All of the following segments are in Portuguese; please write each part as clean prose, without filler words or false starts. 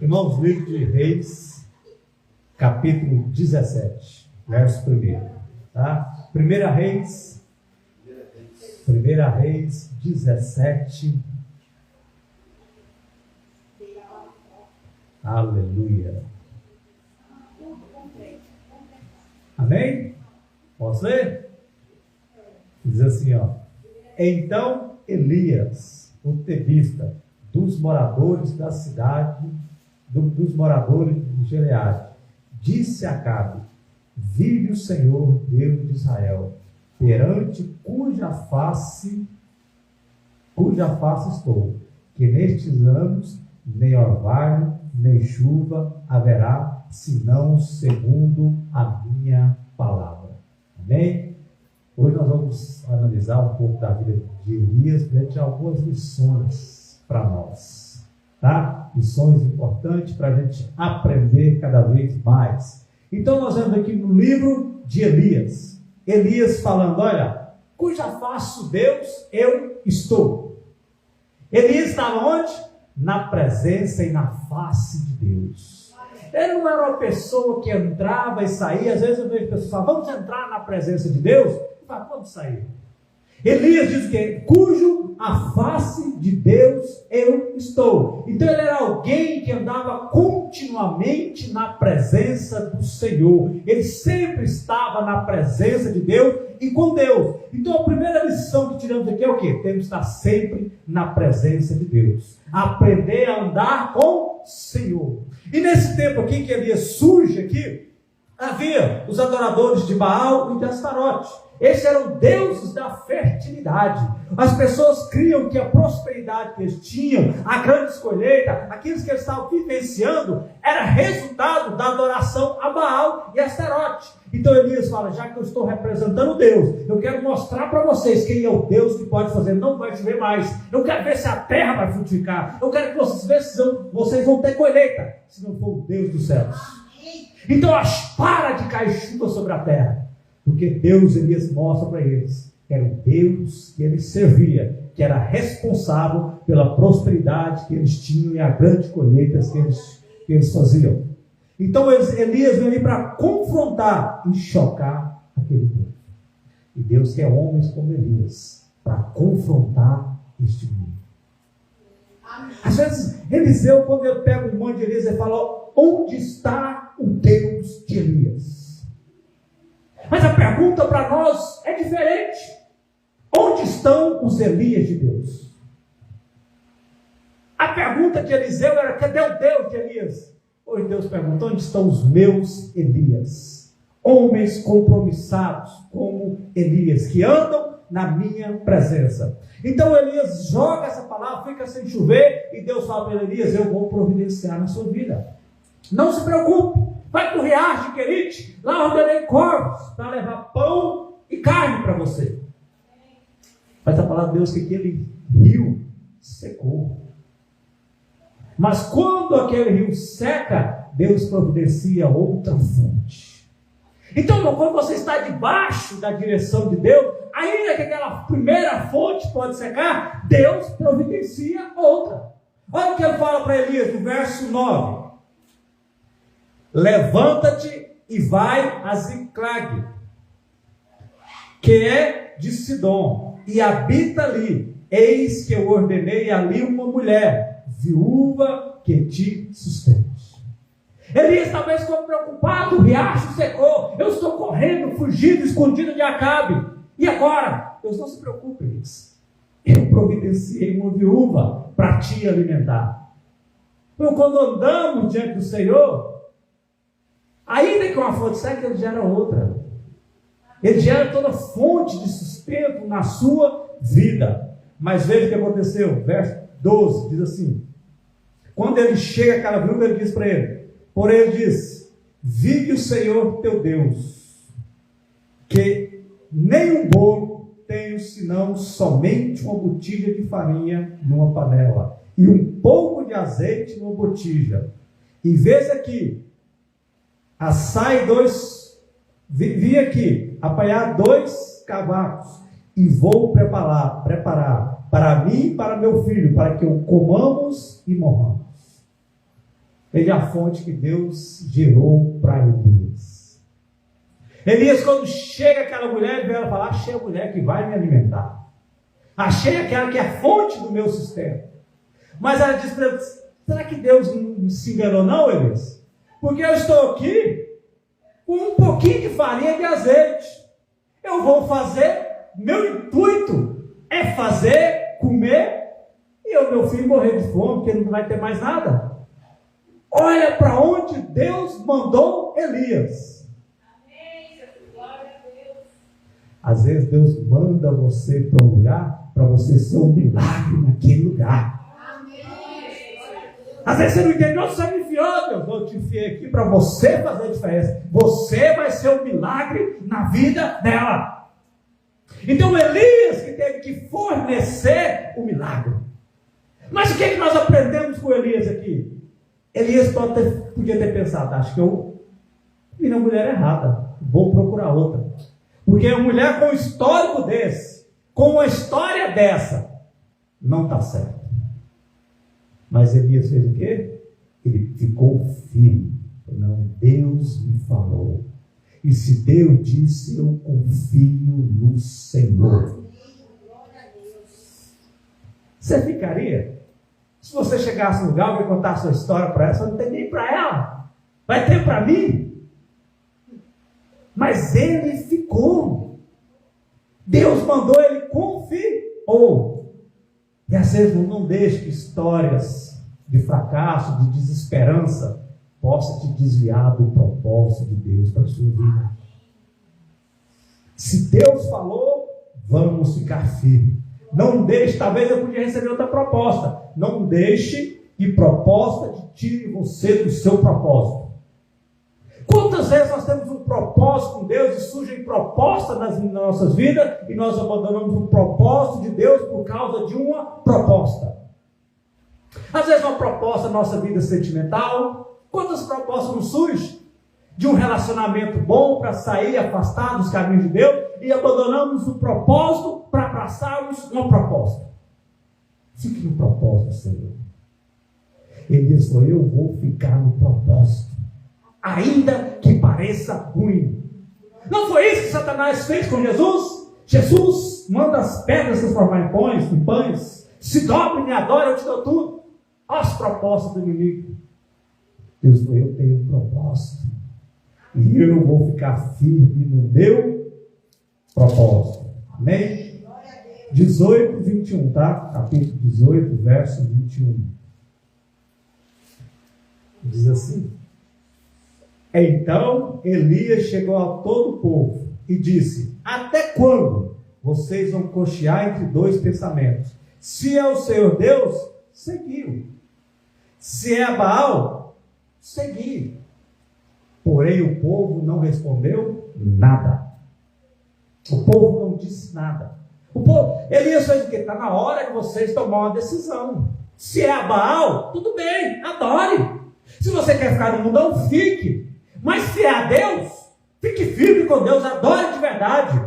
Irmãos, livro de Reis, capítulo 17, verso 1. Tá? Primeira Reis 17. Aleluia. Amém? Posso ler? Diz assim, ó. Então Elias, o tebista, dos moradores da cidade, dos moradores de Gileade, disse a Acabe: vive o Senhor, Deus de Israel, perante cuja face estou, que nestes anos nem orvalho, nem chuva haverá, senão segundo a minha palavra. Amém? Hoje nós vamos analisar um pouco da vida de Elias, para tirar algumas lições para nós, tá? Lições importantes para a gente aprender cada vez mais. Então nós vemos aqui no livro de Elias, Elias falando: olha, cuja face Deus eu estou. Elias estava onde? Na presença e na face de Deus. Ele não era uma pessoa que entrava e saía. Às vezes eu vejo pessoas falar: vamos entrar na presença de Deus? E fala: vamos sair. Elias diz que cujo a face de Deus eu estou. Então ele era alguém que andava continuamente na presença do Senhor. Ele sempre estava na presença de Deus e com Deus. Então a primeira lição que tiramos aqui é o quê? Temos que estar sempre na presença de Deus. Aprender a andar com o Senhor. E nesse tempo aqui que Elias surge aqui, havia os adoradores de Baal e de Astarote. Esses eram deuses da fertilidade. As pessoas criam que a prosperidade que eles tinham, a grande colheita, aquilo que eles estavam vivenciando, era resultado da adoração a Baal e Astarote. Então Elias fala: já que eu estou representando Deus, eu quero mostrar para vocês quem é o Deus que pode fazer. Não vai chover mais. Eu quero ver se a terra vai frutificar. Eu quero que vocês vejam se vocês vão ter colheita, se não for o Deus dos céus. Então para de cair chuva sobre a terra. Porque Deus, Elias mostra para eles que era o Deus que ele servia, que era responsável pela prosperidade que eles tinham e a grande colheita que eles faziam. Então Elias veio ali para confrontar e chocar aquele povo. E Deus quer homens como Elias para confrontar este mundo. Às vezes Eliseu, quando ele pega o manto de Elias, ele fala: onde está o Deus de Elias? Mas a pergunta para nós é diferente. Onde estão os Elias de Deus? A pergunta de Eliseu era: cadê o Deus de Elias? Hoje Deus pergunta: onde estão os meus Elias? Homens compromissados como Elias, que andam na minha presença. Então Elias joga essa palavra, fica sem chover, e Deus fala para Elias: eu vou providenciar na sua vida. Não se preocupe. Vai para o riacho de Querite, lá ordenei corvos para levar pão e carne para você. Mas a palavra de Deus que aquele rio secou. Mas quando aquele rio seca, Deus providencia outra fonte. Então, quando você está debaixo da direção de Deus, ainda que aquela primeira fonte pode secar, Deus providencia outra. Olha o que ele fala para Elias no verso 9. Levanta-te e vai a Ziclag, que é de Sidom, e habita ali. Eis que eu ordenei ali uma mulher, viúva, que te sustente. Elias talvez ficou preocupado: o riacho secou, eu estou correndo, fugindo, escondido de Acabe. E agora? Deus, não se preocupe, Elias. Eu providenciei uma viúva para te alimentar. Então, quando andamos diante do Senhor, ainda que uma fonte seca, ele gera outra. Ele gera toda fonte de sustento na sua vida. Mas veja o que aconteceu. Verso 12 diz assim: quando ele chega àquela viúva, ele diz para ele: porém ele diz: vive o Senhor teu Deus, que nem um bolo tenho, senão somente uma botija de farinha numa panela, e um pouco de azeite numa botija. E veja aqui, vi aqui, apanhar 2 cavacos, e vou preparar para mim e para meu filho, para que o comamos e morramos. Ele é a fonte que Deus gerou para Elias. Elias, quando chega aquela mulher, ele vê ela falar: achei a mulher que vai me alimentar. Achei aquela que é a fonte do meu sustento. Mas ela diz para ele: será que Deus não se enganou não, Elias? Porque eu estou aqui com um pouquinho de farinha e de azeite. Eu vou fazer, meu intuito é fazer, comer, e o meu filho morrer de fome, porque não vai ter mais nada. Olha para onde Deus mandou Elias. Amém. Glória a Deus. Às vezes Deus manda você para um lugar para você ser um milagre naquele lugar. Amém. Às vezes você não entende: onde você me enfiou, Deus? Eu te enfiei aqui para você fazer a diferença. Você vai ser um milagre na vida dela. Então Elias que teve que fornecer o milagre. Mas o que é que nós aprendemos com Elias aqui? Elias podia ter pensado: acho que eu vi na mulher errada, vou procurar outra. Porque a mulher com um histórico desse, com uma história dessa, não está certo. Mas Elias fez o quê? Ele ficou firme. Não, Deus me falou. E se Deus disse, eu confio no Senhor. Você ficaria? Se você chegasse no lugar, alguém contar a sua história para ela, você não tem nem para ela. Vai ter para mim? Mas ele ficou. Deus mandou, ele confiou. E às vezes não deixe que histórias de fracasso, de desesperança, possa te desviar do propósito de Deus para a sua vida. Se Deus falou, vamos ficar firmes. Não deixe, talvez eu podia receber outra proposta. Não deixe que proposta te tire você do seu propósito. Quantas vezes nós temos um propósito com Deus e surgem propostas nas nossas vidas e nós abandonamos o propósito de Deus por causa de uma proposta? Às vezes uma proposta na nossa vida sentimental. Quantas propostas não surgem de um relacionamento bom para sair afastado dos caminhos de Deus e abandonamos o propósito para abraçarmos uma proposta? Fique no propósito, Senhor. Ele disse: eu vou ficar no propósito, ainda que pareça ruim. Não foi isso que Satanás fez com Jesus? Jesus manda as pedras se transformarem em pães. Se dobre e me adore, eu te dou tudo. Olha as propostas do inimigo. Deus falou: eu tenho um propósito. E eu vou ficar firme no meu propósito. Amém? 18, 21, tá? Capítulo 18, verso 21. Diz assim: então Elias chegou a todo o povo e disse: até quando vocês vão cochear entre dois pensamentos? Se é o Senhor Deus, seguiu. Se é Baal, seguiu. Porém o povo não respondeu nada. O povo não disse nada. Elias fez o quê? Está na hora de vocês tomar uma decisão. Se é a Baal, tudo bem, adore. Se você quer ficar no mundão, fique. Mas se é a Deus, fique firme com Deus, adore de verdade.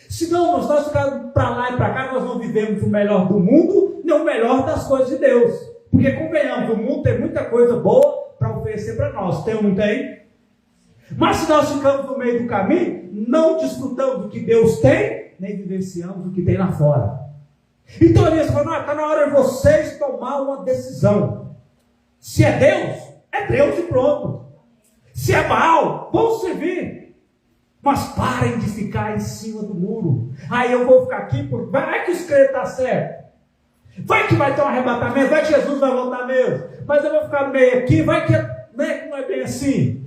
Senão nós ficarmos para lá e para cá, nós não vivemos o melhor do mundo, nem o melhor das coisas de Deus. Porque convenhamos, o mundo tem muita coisa boa para oferecer para nós. Tem ou não tem? Mas se nós ficamos no meio do caminho, não desfrutamos do que Deus tem, nem vivenciamos o que tem lá fora. Então Elias falou: está na hora de vocês tomar uma decisão. Se é Deus e pronto. Se é Baal, vão servir. Mas parem de ficar em cima do muro. Aí eu vou ficar aqui, porque vai que os crentes estão certo. Vai que vai ter um arrebatamento, vai que Jesus vai voltar mesmo. Mas eu vou ficar no meio aqui, vai que não é bem assim.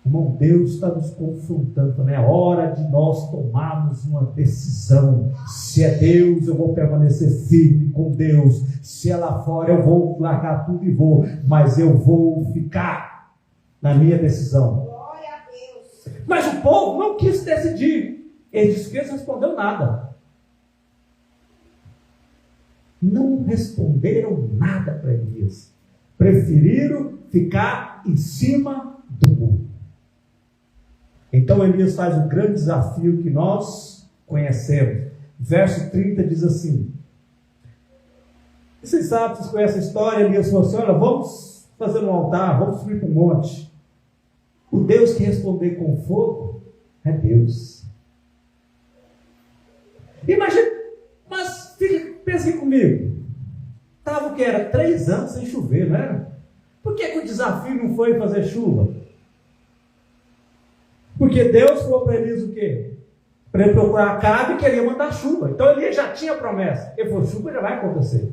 Irmão, Deus está nos confrontando, né? É hora de nós tomarmos uma decisão. Se é Deus, eu vou permanecer firme com Deus. Se é lá fora, eu vou largar tudo e vou. Mas eu vou ficar na minha decisão. Glória a Deus. Mas o povo não quis decidir. Eles não respondeu nada. Não responderam nada para Elias. Preferiram ficar em cima do muro. Então Elias faz um grande desafio que nós conhecemos. Verso 30 diz assim: vocês sabem, vocês conhecem a história. Elias falou assim: olha, vamos fazer um altar, vamos subir para um monte. O Deus que responder com fogo é Deus. Imagina, mas pensem comigo. Estava o que era? 3 anos sem chover, não era? Por que o desafio não foi fazer chuva? Porque Deus falou para Elias o quê? Para ele procurar Acabe e queria mandar chuva. Então Elias já tinha promessa. Ele falou, chuva já vai acontecer.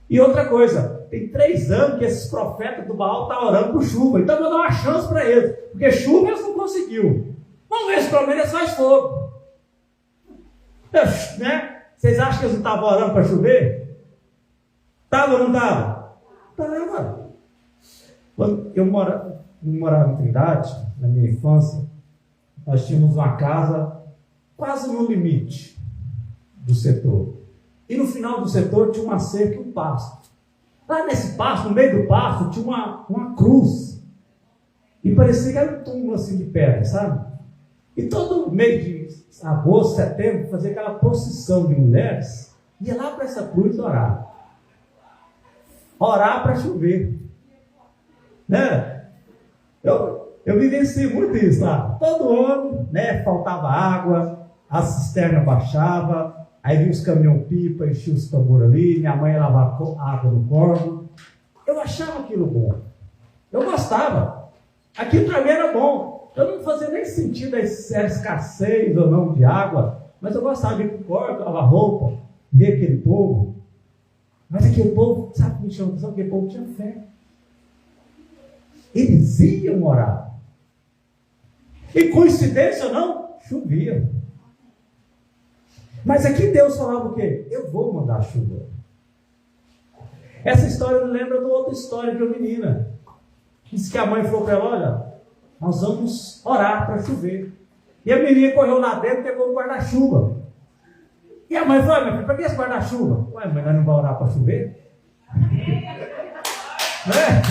E outra coisa, tem 3 anos que esses profetas do Baal estão orando por chuva. Então eu vou dar uma chance para eles. Porque chuva eles não conseguiu. Vamos ver se pelo menos eles fazem fogo. Né? Vocês acham que eles não estavam orando para chover? Estava ou não estava? Estava. Quando eu morava em Trindade, na minha infância, nós tínhamos uma casa quase no limite do setor. E no final do setor tinha uma cerca e um pasto. Lá nesse pasto, no meio do pasto, tinha uma cruz. E parecia que era um túmulo assim de pedra, sabe? E todo mês de agosto, setembro, fazia aquela procissão de mulheres, ia lá para essa cruz orar. Orar para chover. Né? Eu vivenciei muito isso lá. Todo ano, né, faltava água, a cisterna baixava, aí vinha os caminhão-pipa, enchia os tambores ali, minha mãe ia lavar água no córrego. Eu achava aquilo bom. Eu gostava. Aquilo para mim era bom. Eu não fazia nem sentido se era escassez ou não de água, mas eu gostava de ir para o córrego, lavar roupa, ver aquele povo. Mas aquele povo, sabe o que me chama a atenção? Aquele povo tinha fé. Eles iam orar. E coincidência ou não, chovia. Mas aqui Deus falava o quê? Eu vou mandar chuva. Essa história me lembra de outra história de uma menina. Disse que a mãe falou para ela, olha, nós vamos orar para chover. E a menina correu lá dentro e pegou o guarda-chuva. E a mãe falou, mas para que esse guarda-chuva? Ué, mas nós não vamos orar para chover? Né?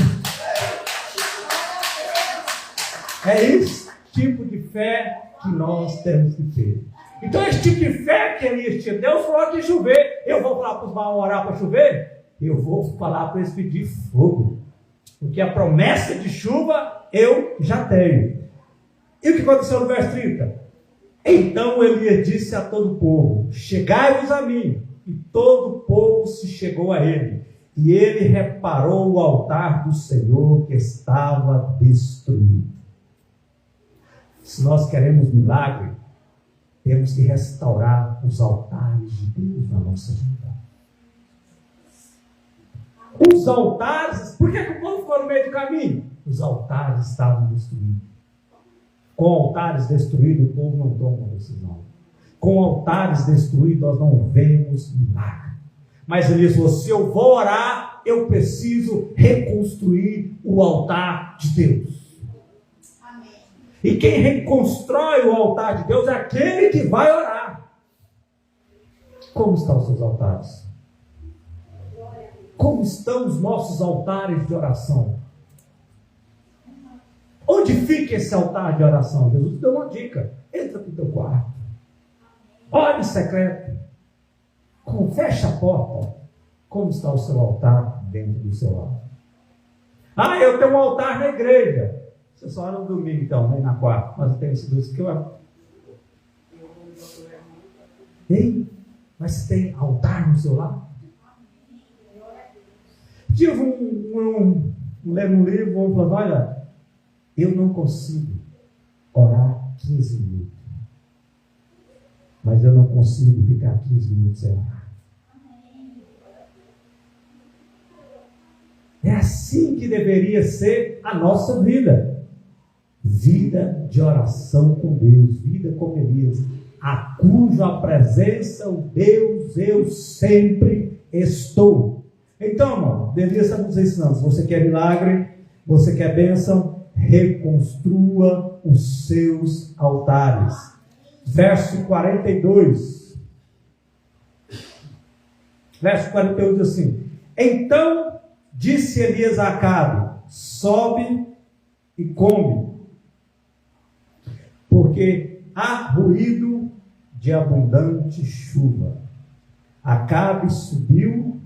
É esse tipo de fé que nós temos que ter. Então esse tipo de fé que Elias tinha, Deus falou que chover, eu vou falar para os Baal orar para chover? Eu vou falar para eles pedir fogo. Porque a promessa de chuva eu já tenho. E o que aconteceu no verso 30? Então Elias disse a todo o povo, chegai-vos a mim. E todo o povo se chegou a ele. E ele reparou o altar do Senhor que estava destruído. Se nós queremos milagre, temos que restaurar os altares de Deus na nossa vida. Os altares, por que o povo ficou no meio do caminho? Os altares estavam destruídos. Com altares destruídos, o povo não toma uma decisão. Com altares destruídos, nós não vemos milagre. Mas ele falou, se eu vou orar, eu preciso reconstruir o altar de Deus. Amém. E quem reconstrói o altar de Deus é aquele que vai orar. Como estão os seus altares? Como estão os nossos altares de oração? Onde fica esse altar de oração? Jesus deu uma dica. Entra para o teu quarto. Olha em secreto. Fecha a porta. Como está o seu altar dentro do seu lar? Ah, eu tenho um altar na igreja. Você só ora no domingo então, nem na quarta. Mas eu tenho esse dois que eu amo. Ei, mas tem altar no seu lar? Tive lendo um livro, um falando, olha, eu não consigo orar 15 minutos. Mas eu não consigo ficar 15 minutos sem orar. É assim que deveria ser a nossa vida. Vida de oração com Deus, vida com Elias, a cuja presença, o Deus, eu sempre estou. Então, irmão, Elias está nos ensinando, se você quer milagre, você quer bênção, reconstrua os seus altares. Verso 42. Verso 41 diz assim, então disse Elias a Acabe, sobe e come, porque há ruído de abundante chuva. Acabe subiu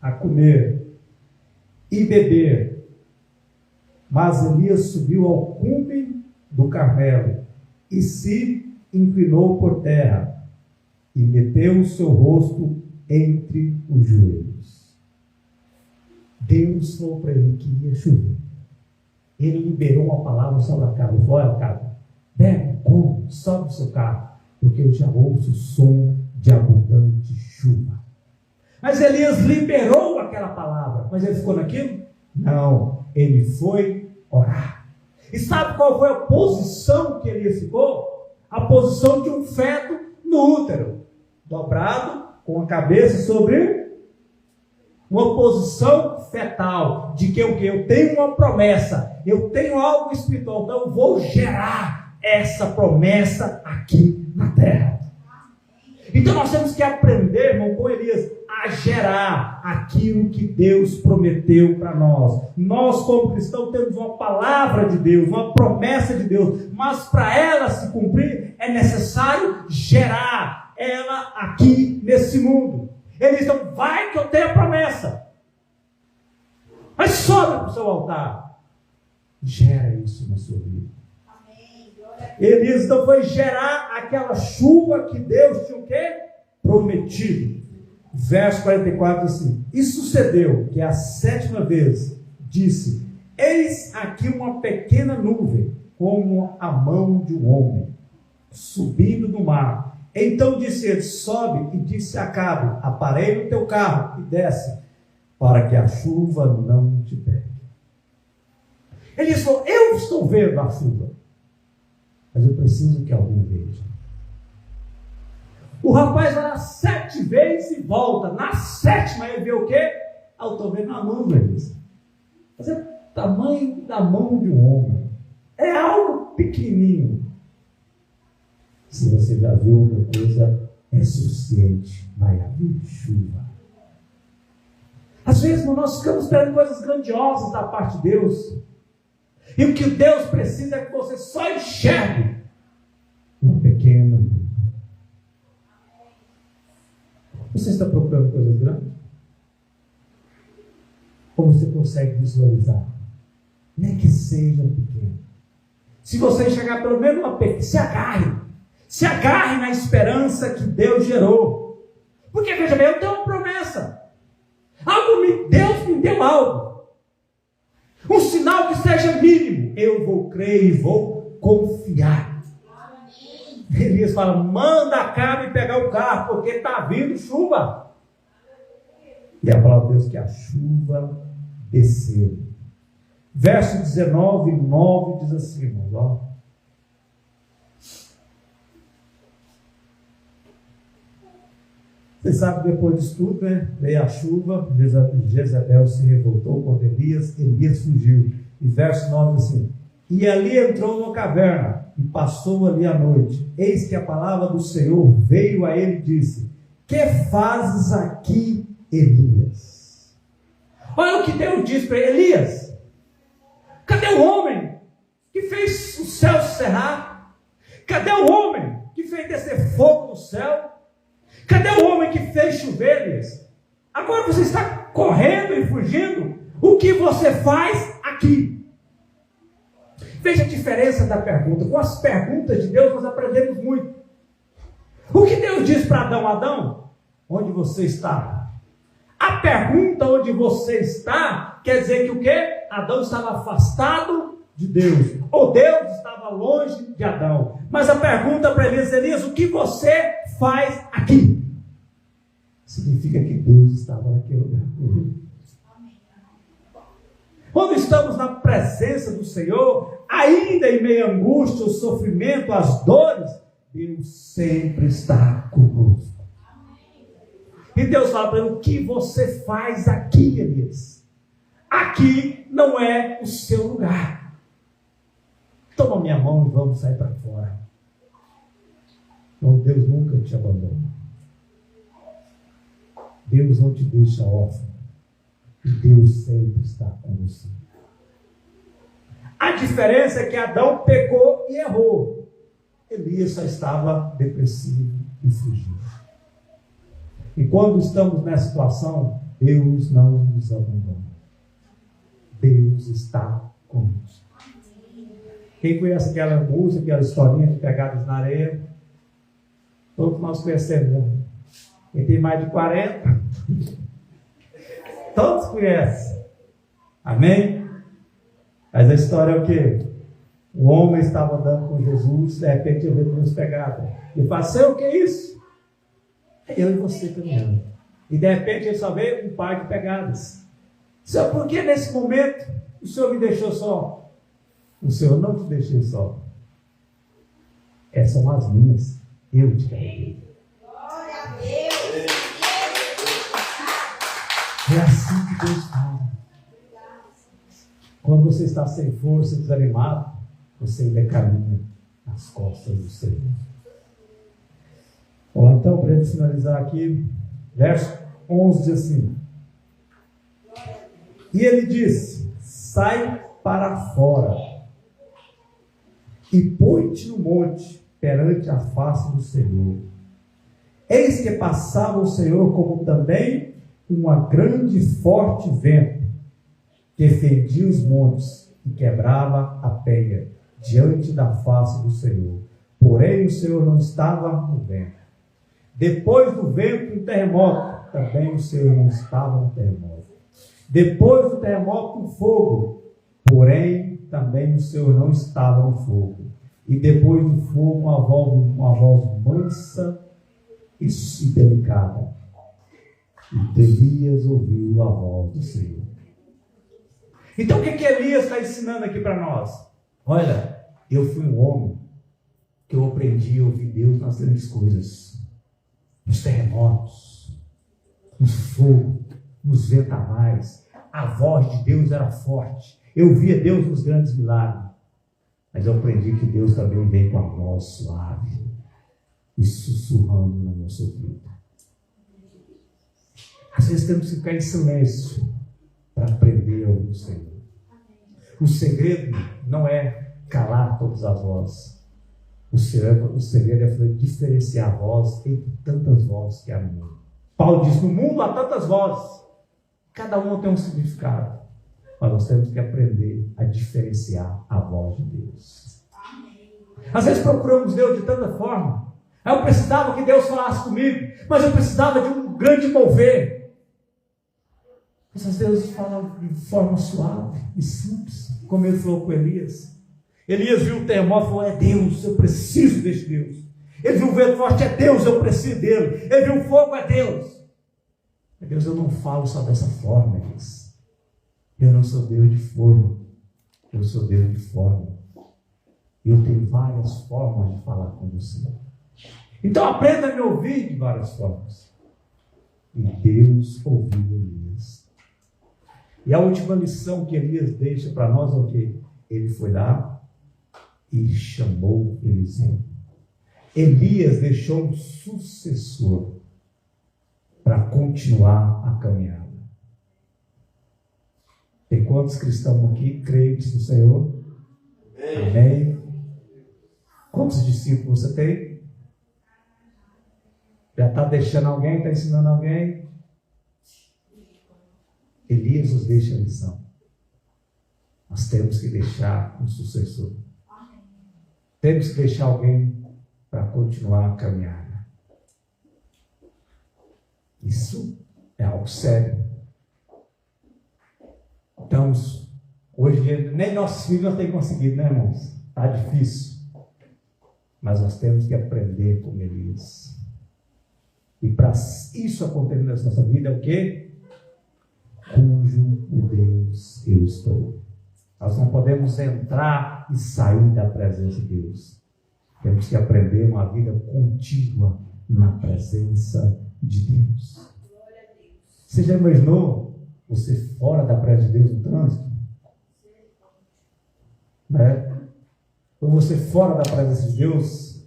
a comer e beber, Mas Elias subiu ao cume do Carmelo e se inclinou por terra e meteu o seu rosto entre os joelhos. Deus falou para ele que ia chover. Ele liberou uma palavra sobre a casa. Olha, cara, bebe, come, sobe o seu carro, porque eu já ouço o som de abundante chuva. Mas Elias liberou aquela palavra. Mas ele ficou naquilo? Não. Ele foi orar. E sabe qual foi a posição que Elias ficou? A posição de um feto no útero, dobrado, com a cabeça sobre uma posição fetal, de que eu tenho uma promessa, eu tenho algo espiritual, então eu vou gerar essa promessa aqui na terra. Então nós temos que aprender, irmão, com Elias, a gerar aquilo que Deus prometeu para nós. Nós, como cristãos, temos uma palavra de Deus, uma promessa de Deus, mas para ela se cumprir, é necessário gerar ela aqui nesse mundo. Eles então, vai que eu tenho a promessa, mas sobe para o seu altar, gera isso na sua vida. Elias então foi gerar aquela chuva que Deus tinha o quê? Prometido. Verso 44 assim: e sucedeu que a 7ª vez disse: eis aqui uma pequena nuvem, como a mão de um homem, subindo do mar. Então disse ele: sobe, e disse a Acabe: aparelha o teu carro e desce, para que a chuva não te pegue. Ele disse: eu estou vendo a chuva, mas eu preciso que alguém veja. O rapaz vai lá 7 vezes e volta. Na 7ª ele vê o quê? Eu estou vendo a nuvem. Mas é o tamanho da mão de um homem. É algo pequenininho. Se você já viu uma coisa, é suficiente. Vai haver chuva. Às vezes nós ficamos esperando coisas grandiosas da parte de Deus. E o que Deus precisa é que você só enxergue uma pequena nuvem. Você está procurando coisas grandes? Ou você consegue visualizar? Nem que sejam pequenas. Se você chegar pelo menos uma pequena, se agarre na esperança que Deus gerou. Porque veja bem, eu tenho uma promessa. Deus me deu algo. Um sinal que seja mínimo. Eu vou crer e vou confiar. Elias fala: manda Acabe pegar o carro, porque está vindo chuva. E a palavra de Deus que a chuva desceu. Verso 19 e 9 diz assim, irmãos, ó. Vocês sabem que depois disso tudo, né? Veio a chuva, Jezabel se revoltou contra Elias, Elias fugiu. E verso 9 assim: e ali entrou numa caverna, e passou ali a noite. Eis que a palavra do Senhor veio a ele e disse: que fazes aqui, Elias? Olha o que Deus disse para Elias: cadê o homem que fez o céu cerrar? Cadê o homem que fez descer fogo do céu? Cadê o homem que fez chover, Elias? Agora você está correndo e fugindo. O que você faz aqui? Veja a diferença da pergunta. Com as perguntas de Deus nós aprendemos muito. O que Deus diz para Adão: Adão, onde você está? A pergunta onde você está quer dizer que o quê? Adão estava afastado de Deus, ou Deus estava longe de Adão. Mas a pergunta para Elias: Elias, o que você faz aqui? Significa que Deus estava naquele lugar. Quando estamos na presença do Senhor, ainda em meio à angústia, o sofrimento, as dores, Deus sempre está conosco. E Deus fala para ele: o que você faz aqui, Elias? Aqui não é o seu lugar. Toma minha mão e vamos sair para fora. Não, Deus nunca te abandona. Deus não te deixa órfão. E Deus sempre está com você. A diferença é que Adão pecou e errou. Elias só estava depressivo e fugindo. E quando estamos nessa situação, Deus não nos abandona. Deus está conosco. conosco. Quem conhece aquela música, aquela historinha de pegadas na areia? Todos nós conhecemos, né? Quem tem mais de 40, todos conhecem. Amém? Mas a história é o quê? O homem estava andando com Jesus, de repente ele vê duas pegadas. Ele fala, Senhor, o que é isso? É eu e você caminhando. E de repente ele só vê um par de pegadas. Senhor, por que nesse momento o Senhor me deixou só? O Senhor não te deixou só. Essas são as minhas. Eu te carreguei. Glória a Deus. É assim que Deus fala. Quando você está sem força, desanimado, você ainda caminha nas costas do Senhor. Vamos lá, então, para a gente finalizar aqui, verso 11 diz assim: e ele disse, sai para fora e põe-te no monte perante a face do Senhor. Eis que passava o Senhor como também uma grande e forte vento, que fendia os montes e quebrava a penha diante da face do Senhor. Porém o Senhor não estava no vento. Depois do vento, um terremoto. Também o Senhor não estava no terremoto. Depois do terremoto, um fogo. Porém, também o Senhor não estava no fogo. E depois do fogo, uma voz mansa e delicada. E Elias ouviu a voz do Senhor. Então, o que Elias está ensinando aqui para nós? Olha, eu fui um homem que eu aprendi a ouvir Deus nas grandes coisas. Nos terremotos, nos fogos, nos ventamais. A voz de Deus era forte. Eu via Deus nos grandes milagres. Mas eu aprendi que Deus também vem com a voz suave e sussurrando no nosso ouvido. Às vezes temos que ficar em silêncio para aprender a ouvir o Senhor. O segredo não é calar todas as vozes. O segredo é diferenciar a voz entre tantas vozes que há no mundo. Paulo diz, no mundo há tantas vozes. Cada uma tem um significado. Mas nós temos que aprender a diferenciar a voz de Deus. Às vezes procuramos Deus de tanta forma. Eu precisava que Deus falasse comigo, mas eu precisava de um grande mover. Mas às vezes fala de forma suave e simples, como ele falou com Elias. Elias viu o terremoto e falou, é Deus, eu preciso desse Deus. Ele viu o vento forte, é Deus, eu preciso dele. Ele viu o fogo, é Deus. É Deus, eu não falo só dessa forma, Elias. Eu não sou Deus de forma, eu sou Deus de forma. Eu tenho várias formas de falar com você. Então aprenda a me ouvir de várias formas. E Deus ouviu Elias. E a última lição que Elias deixa para nós é o quê? Ele foi lá e chamou Eliseu. Elias deixou um sucessor para continuar a caminhada. Tem quantos cristãos aqui, crentes no Senhor? Amém? Quantos discípulos você tem? Já está deixando alguém? Está ensinando alguém? Elias nos deixa a lição. Nós temos que deixar um sucessor. Temos que deixar alguém para continuar a caminhada. Isso é algo sério. Então, hoje, nem nossos filhos nós temos conseguido, né, irmãos? Está difícil. Mas nós temos que aprender com Elias. E para isso acontecer na nossa vida é o quê? Cujo o Deus eu estou. Nós não podemos entrar e sair da presença de Deus. Temos que aprender uma vida contínua na presença de Deus. Você já imaginou você fora da presença de Deus no trânsito? Né? Ou você fora da presença de Deus,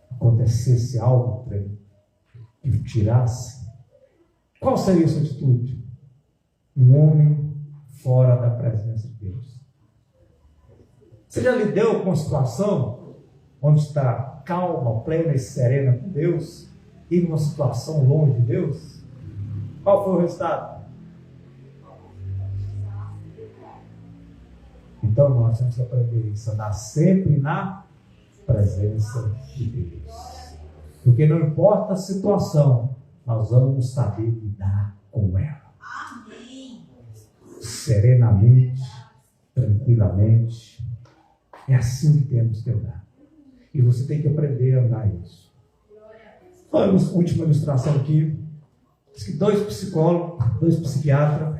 acontecesse algo que tirasse? Qual seria a sua atitude? Um homem fora da presença de Deus. Você já lidou com uma situação onde está calma, plena e serena com Deus e numa situação longe de Deus? Qual foi o resultado? Então nós temos que aprender isso, andar sempre na presença de Deus. Porque não importa a situação, nós vamos saber lidar com ela. Amém. Serenamente, tranquilamente. É assim que temos que andar. E você tem que aprender a andar isso. Olha a última ilustração aqui. Diz que 2 psicólogos, 2 psiquiatras,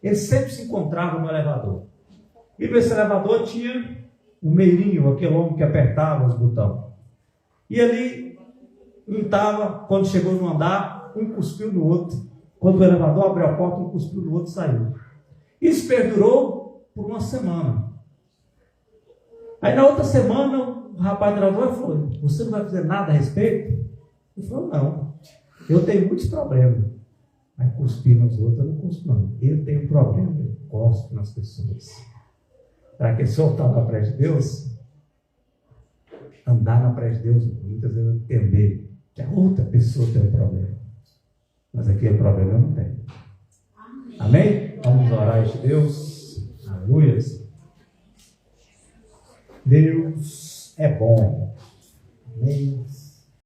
eles sempre se encontravam no elevador. E nesse elevador tinha um meirinho, aquele homem que apertava os botões. E ali, quando chegou no andar, um cuspiu no outro. Quando o elevador abriu a porta, um cuspiu no outro e saiu. Isso perdurou por uma semana. Aí na outra semana, o rapaz do elevador falou: você não vai fazer nada a respeito? Ele falou: não, eu tenho muitos problemas. Aí cuspir nos outros, eu não cuspo não. Eu tenho um problema, eu cospo nas pessoas. Para que se voltar na presença de Deus, andar na presença de Deus, muitas vezes entender que a outra pessoa tem um problema. Mas aquele problema eu não tenho. Amém? Vamos orar a este Deus. Aleluia. Deus é bom. Amém.